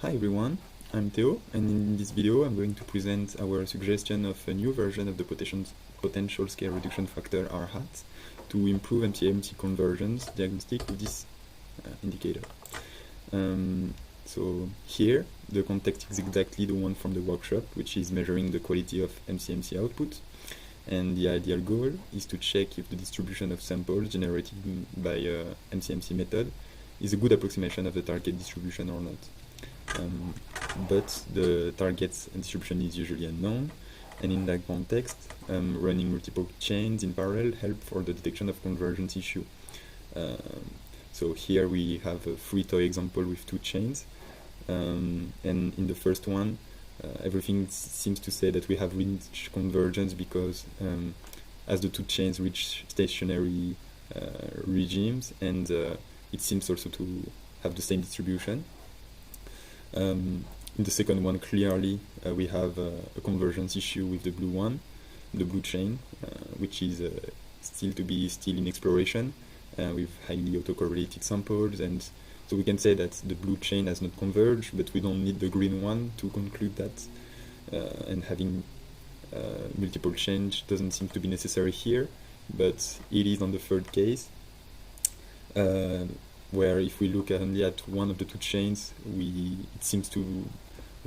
Hi everyone, I'm Théo, and in this video I'm going to present our suggestion of a new version of the potential scale reduction factor R hat to improve MCMC convergence diagnostic with this indicator. So here the context is exactly the one from the workshop, which is measuring the quality of MCMC output, and the ideal goal is to check if the distribution of samples generated by MCMC method is a good approximation of the target distribution or not. But the target distribution is usually unknown, and in that context, running multiple chains in parallel help for the detection of convergence issue. So here we have a free toy example with two chains, and in the first one, everything seems to say that we have reached convergence because as the two chains reach stationary regimes, and it seems also to have the same distribution. In the second one, clearly we have a convergence issue with the blue chain, which is still in exploration with highly autocorrelated samples, and so we can say that the blue chain has not converged, but we don't need the green one to conclude that, and having multiple chains doesn't seem to be necessary here, but it is on the third case, where if we look only at one of the two chains, it seems to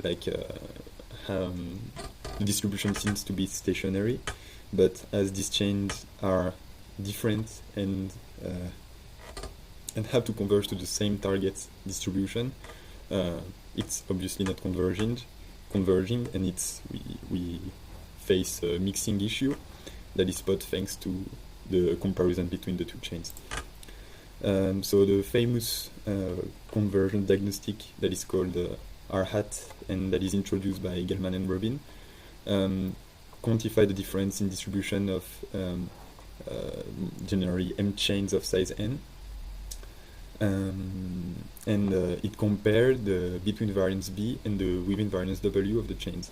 like the distribution seems to be stationary, but as these chains are different and have to converge to the same target distribution, it's obviously not converging, and we face a mixing issue that is spot thanks to the comparison between the two chains. So the famous convergence diagnostic that is called R hat, and that is introduced by Gelman and Robin, quantify the difference in distribution of generally M chains of size n, and it compared the between variance B and the within variance W of the chains.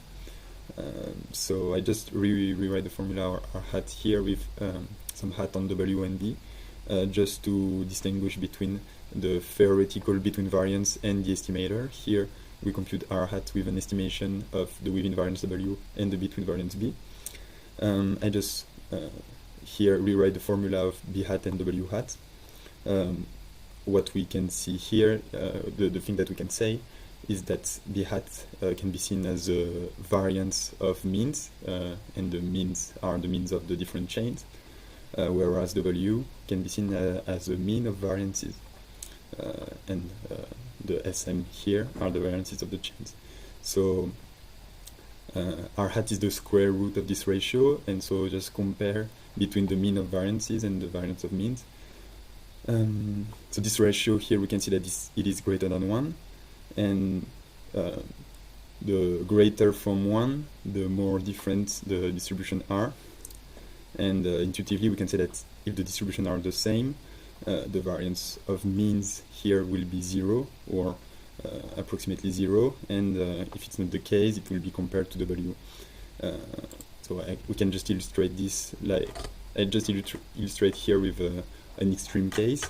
So I just rewrite the formula R hat here with some hat on W and B, just to distinguish between the theoretical between variance and the estimator. Here we compute R hat with an estimation of the within variance W and the between variance B. I just here rewrite the formula of B hat and W hat. What we can see here, the thing that we can say is that B hat can be seen as a variance of means, and the means are the means of the different chains, whereas W can be seen as a mean of variances, and the SM here are the variances of the chains. So R hat is the square root of this ratio, and so just compare between the mean of variances and the variance of means. So this ratio here, we can see that it is greater than 1, and the greater from 1, the more different the distribution are. And intuitively we can say that if the distribution are the same, the variance of means here will be 0 or approximately 0, and if it's not the case, it will be compared to W. So we can just illustrate this, like I just illustrate here with an extreme case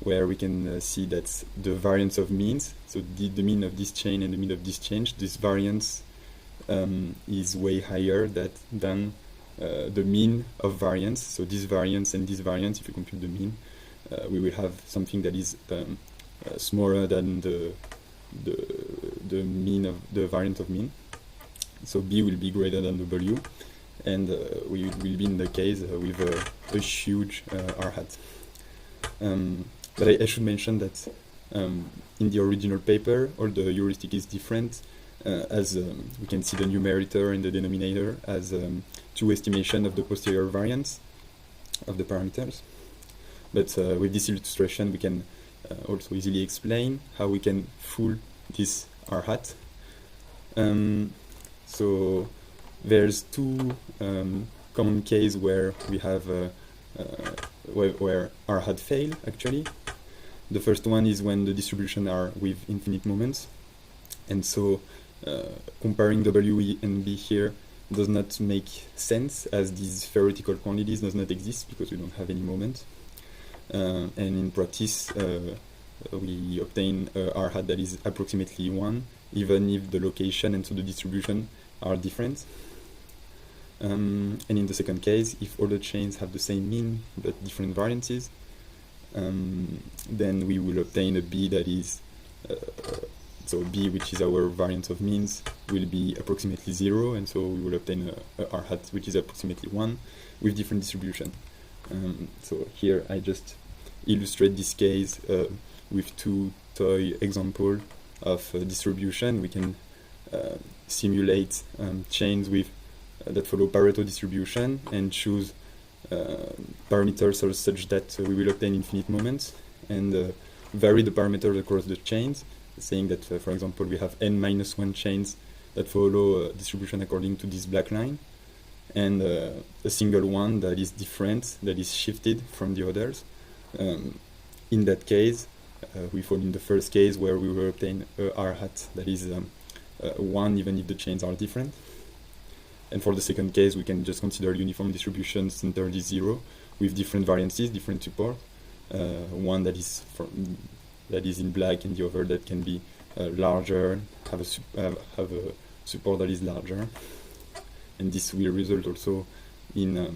where we can see that the variance of means, so the mean of this chain and the mean of this chain, this variance is way higher than the mean of variance. So this variance and this variance, if you compute the mean, we will have something that is smaller than the mean of the variance of mean. So B will be greater than W, and we will be in the case with a huge R hat. But I should mention that in the original paper, all the heuristic is different, as we can see the numerator and the denominator as two estimation of the posterior variance of the parameters. But with this illustration, we can also easily explain how we can fool this R hat. So there's two common cases where we have where R hat fail actually. The first one is when the distribution are with infinite moments, and so comparing W and B here does not make sense, as these theoretical quantities does not exist because we don't have any moment. And in practice, we obtain R hat that is approximately 1, even if the location and so the distribution are different. And in the second case, if all the chains have the same mean but different variances, then we will obtain a B that is, so B, which is our variance of means, will be approximately 0, and so we will obtain a R hat which is approximately 1 with different distribution. So here I just illustrate this case with two toy examples of distribution. We can simulate chains that follow Pareto distribution and choose parameters such that we will obtain infinite moments, and vary the parameters across the chains, saying that, for example, we have n-1 chains that follow distribution according to this black line, and a single one that is different, that is shifted from the others. In that case, we fall in the first case where we will obtain a R hat that is 1 even if the chains are different. And for the second case, we can just consider uniform distribution centered is 0 with different variances, different support. One that is in black, and the other that can be larger, have a support that is larger. And this will result also in a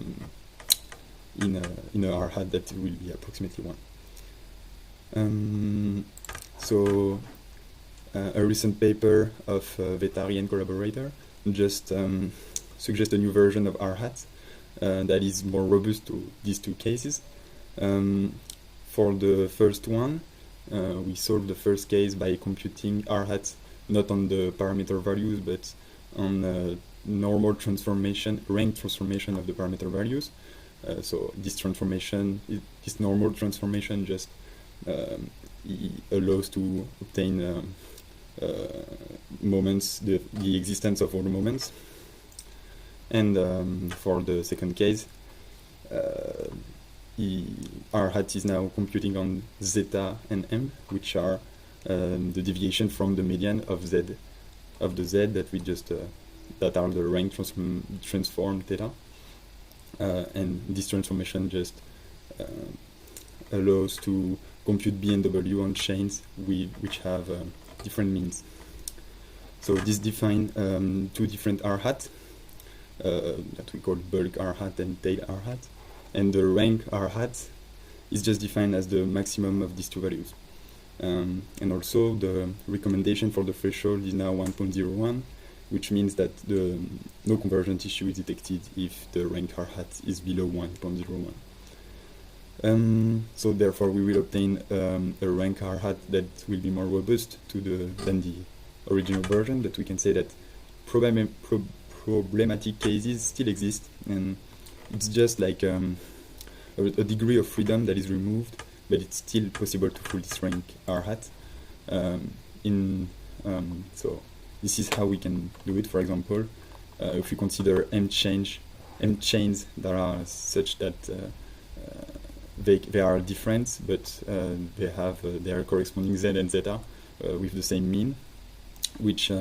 R hat that will be approximately 1. So a recent paper of Vetari and collaborator just suggest a new version of R hat that is more robust to these two cases. For the first one, we solved the first case by computing R hat not on the parameter values but on normal transformation, rank transformation of the parameter values. So this transformation, this normal transformation just allows to obtain moments, the existence of all the moments. And for the second case, R hat is now computing on zeta and m, which are the deviation from the median of z, of the z that we just that are the rank transform theta, and this transformation just allows to compute B and W on chains which have different means. So this defines two different R hat that we call bulk R hat and tail R hat, and the rank R hat is just defined as the maximum of these two values. And also the recommendation for the threshold is now 1.01, which means that no convergence issue is detected if the rank R hat is below 1.01. So therefore we will obtain a rank R hat that will be more robust than the original version, but we can say that problematic cases still exist, and it's just like a degree of freedom that is removed, but it's still possible to fool this rank R hat. So this is how we can do it. For example, if we consider M chains that are such that they are different, but they have their corresponding Z and Zeta with the same mean, which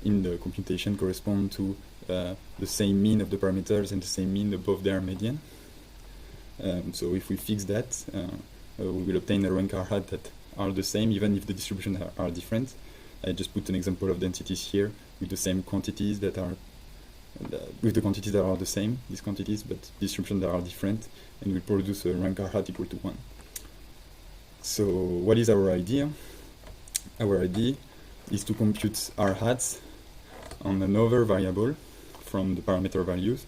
in the computation correspond to the same mean of the parameters and the same mean above their median. So if we fix that, we will obtain a rank R hat that are the same even if the distributions are different. I just put an example of densities here with the same quantities that are with the quantities that are the same, these quantities, but distributions that are different, and we produce a rank R hat equal to 1. So what is our idea? Our idea is to compute R hats on another variable from the parameter values,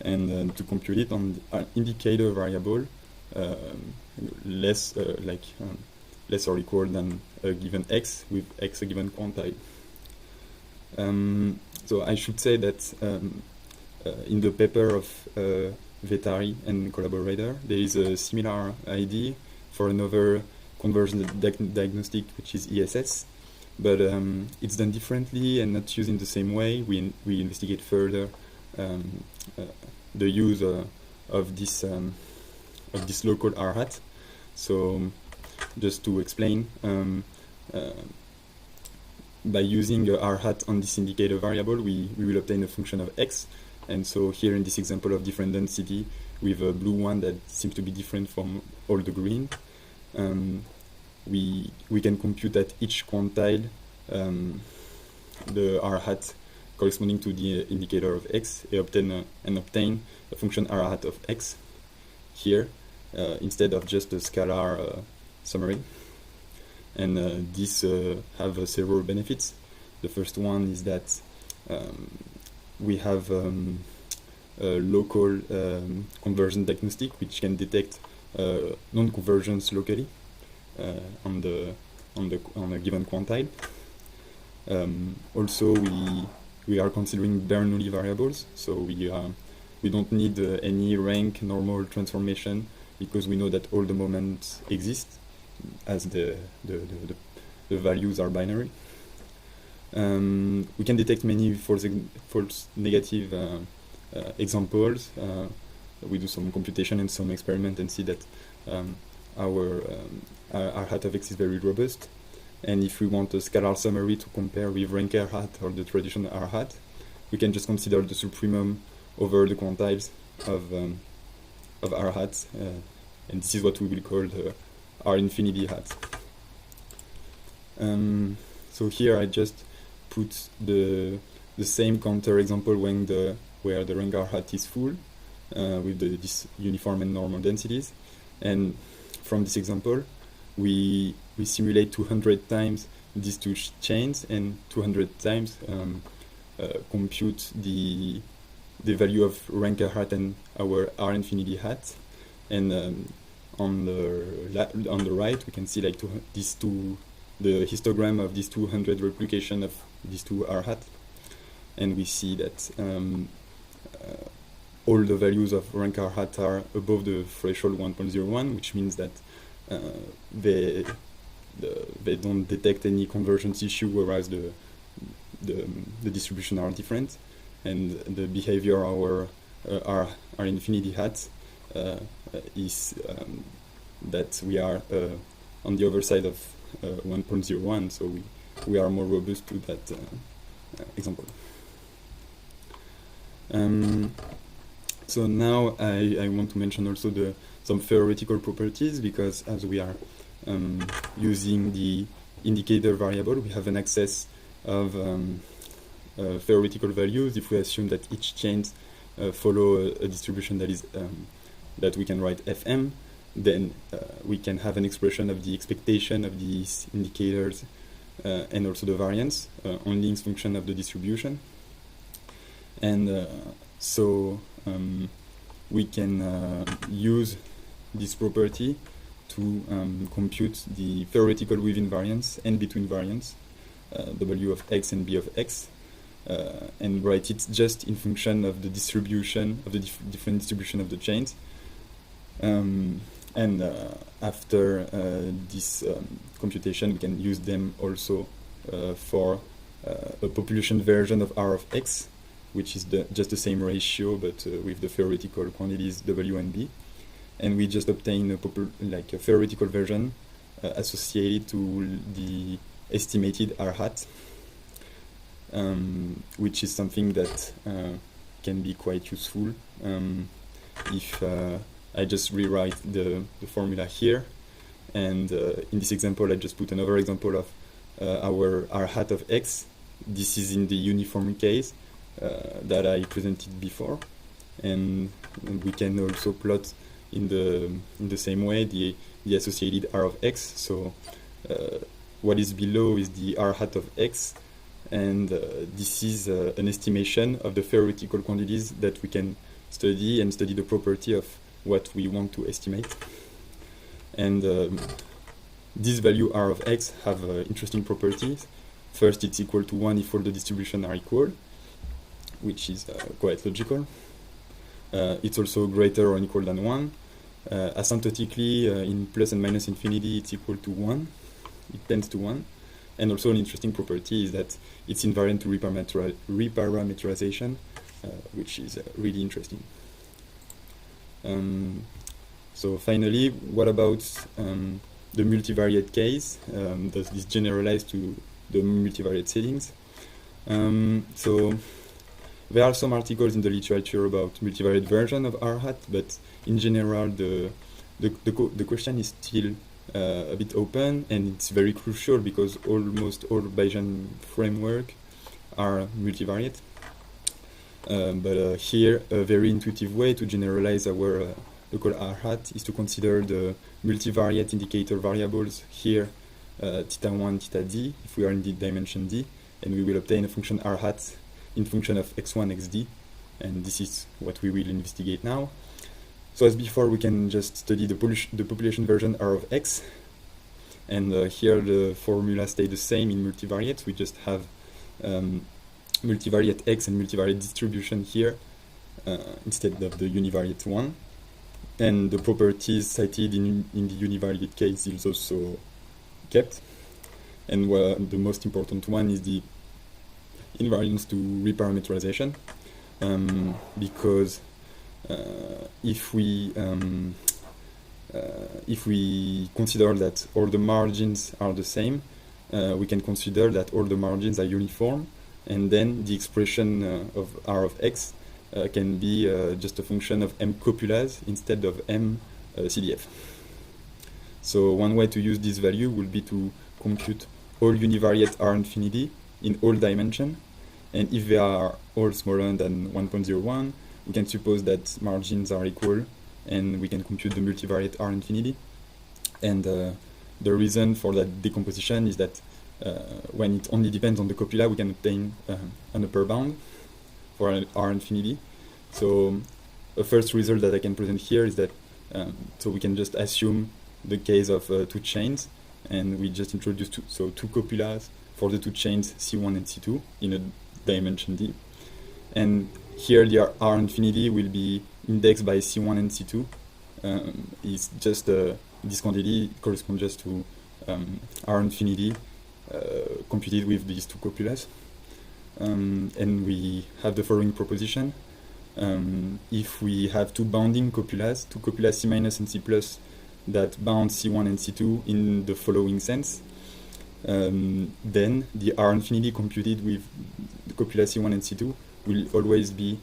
and to compute it on an indicator variable less or equal than a given x, with x a given quantile. So I should say that in the paper of Vetari and collaborator, there is a similar idea for another convergence diagnostic, which is ESS, but it's done differently and not used in the same way. We investigate further the use of this local R hat. So just to explain, by using a R hat on this indicator variable, we will obtain a function of x. And so here in this example of different density, with a blue one that seems to be different from all the green, we can compute at each quantile the r hat corresponding to the indicator of x and obtain a function r hat of x here instead of just a scalar summary. And this have several benefits. The first one is that we have a local convergence diagnostic which can detect non-convergence locally on a given quantile. Also, we are considering Bernoulli variables, so we don't need any rank normal transformation because we know that all the moments exist as the values are binary. We can detect many false negative examples. We do some computation and some experiment and see that our R hat of x is very robust. And if we want a scalar summary to compare with rank R hat or the traditional R hat, we can just consider the supremum over the quantiles of R hats, and this is what we will call the R infinity hat. So here I just put the same counter example where the rank R hat is full with this uniform and normal densities, and from this example we simulate 200 times these two chains and 200 times compute the value of rank R hat and our R infinity hat, and on the right we can see like the histogram of these 200 replication of these two R hat, and we see that all the values of rank R hat are above the threshold 1.01, which means that they don't detect any convergence issue, whereas the distribution are different, and the behavior of our R infinity hat is that we are on the other side of 1.01, so we are more robust to that example. So now I want to mention also some theoretical properties, because as we are using the indicator variable, we have an excess of theoretical values if we assume that each chains follow a distribution that is that we can write Fm. Then we can have an expression of the expectation of these indicators and also the variance on Link's function of the distribution. And so we can use this property to compute the theoretical within variance and between variance, W of x and B of x, and write it just in function of the distribution of the different distribution of the chains. And after this computation, we can use them also for a population version of R of x, which is just the same ratio, but with the theoretical quantities W and B. And we just obtain a theoretical version associated to the estimated R hat, which is something that can be quite useful if I just rewrite the formula here, and in this example I just put another example of our R hat of x. This is in the uniform case that I presented before, and we can also plot in the same way the associated R of x. So what is below is the R hat of x, and this is an estimation of the theoretical quantities that we can study and study the property of what we want to estimate. And this value R of x have interesting properties. First, it's equal to 1 if all the distributions are equal, which is quite logical. It's also greater or equal than 1. Asymptotically, in plus and minus infinity, it's equal to 1. It tends to 1. And also an interesting property is that it's invariant to reparameterization, which is really interesting. So finally, what about the multivariate case? Does this generalize to the multivariate settings? So there are some articles in the literature about multivariate version of R hat, but in general, the question is still a bit open, and it's very crucial because almost all Bayesian framework are multivariate. But here, a very intuitive way to generalize our local R hat is to consider the multivariate indicator variables here, θ1, θd, if we are in the dimension d, and we will obtain a function R hat in function of x1, xd, and this is what we will investigate now. So as before, we can just study the population version R of x, and here the formula stay the same in multivariate. We just have multivariate x and multivariate distribution here instead of the univariate one, and the properties cited in the univariate case is also kept, and the most important one is the invariance to reparameterization, because if we consider that all the margins are the same, we can consider that all the margins are uniform, and then the expression of R of x can be just a function of m copulas instead of m CDF. So one way to use this value would be to compute all univariate R infinity in all dimensions, and if they are all smaller than 1.01, we can suppose that margins are equal, and we can compute the multivariate R infinity. And the reason for that decomposition is that when it only depends on the copula, we can obtain an upper bound for an R infinity. So a first result that I can present here is that so we can just assume the case of two chains, and we just introduce two copulas for the two chains C1 and C2 in a dimension D. And here the R infinity will be indexed by C1 and C2. It's just this quantity corresponds just to R infinity computed with these two copulas. And we have the following proposition. If we have two bounding copulas, two copulas C minus and C plus, that bound C1 and C2 in the following sense, then the R infinity computed with the copula C1 and C2 will always be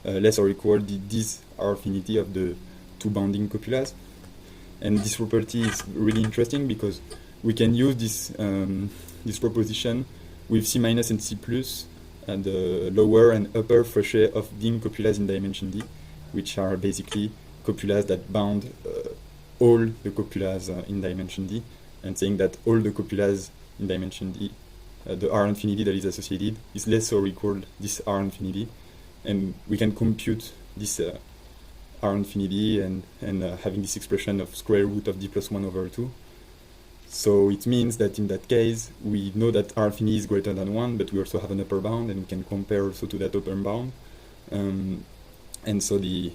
less or equal to this R infinity of the two bounding copulas. And this property is really interesting because we can use this proposition with C minus and C plus and the lower and upper threshold of dim copulas in dimension D, which are basically copulas that bound all the copulas in dimension D, and saying that all the copulas in dimension D, the R infinity that is associated is less or equal to this R infinity, and we can compute this R infinity and having this expression of square root of D plus 1 over 2. So it means that in that case, we know that R infinity is greater than 1, but we also have an upper bound, and we can compare also to that upper bound. And so this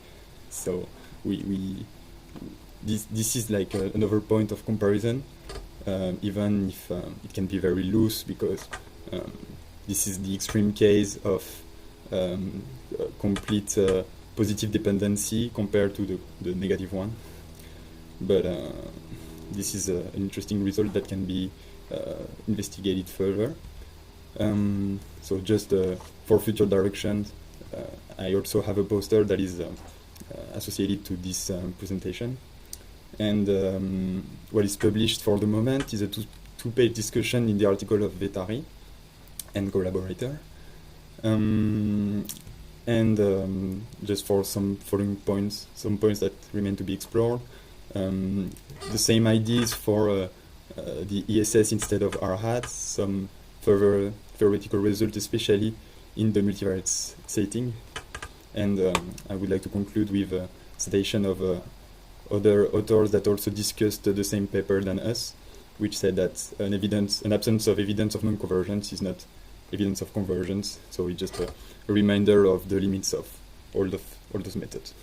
is like another point of comparison, even if it can be very loose, because this is the extreme case of complete positive dependency compared to the negative one. But this is an interesting result that can be investigated further. So just for future directions, I also have a poster that is associated to this presentation. And what is published for the moment is a two-page discussion in the article of Vetari and collaborator. Just for some following points, some points that remain to be explored. The same ideas for the ESS instead of R hat, some further theoretical results, especially in the multivariate setting. And I would like to conclude with a citation of other authors that also discussed the same paper than us, which said that an absence of evidence of non-convergence is not evidence of convergence. So it's just a reminder of the limits of all those methods.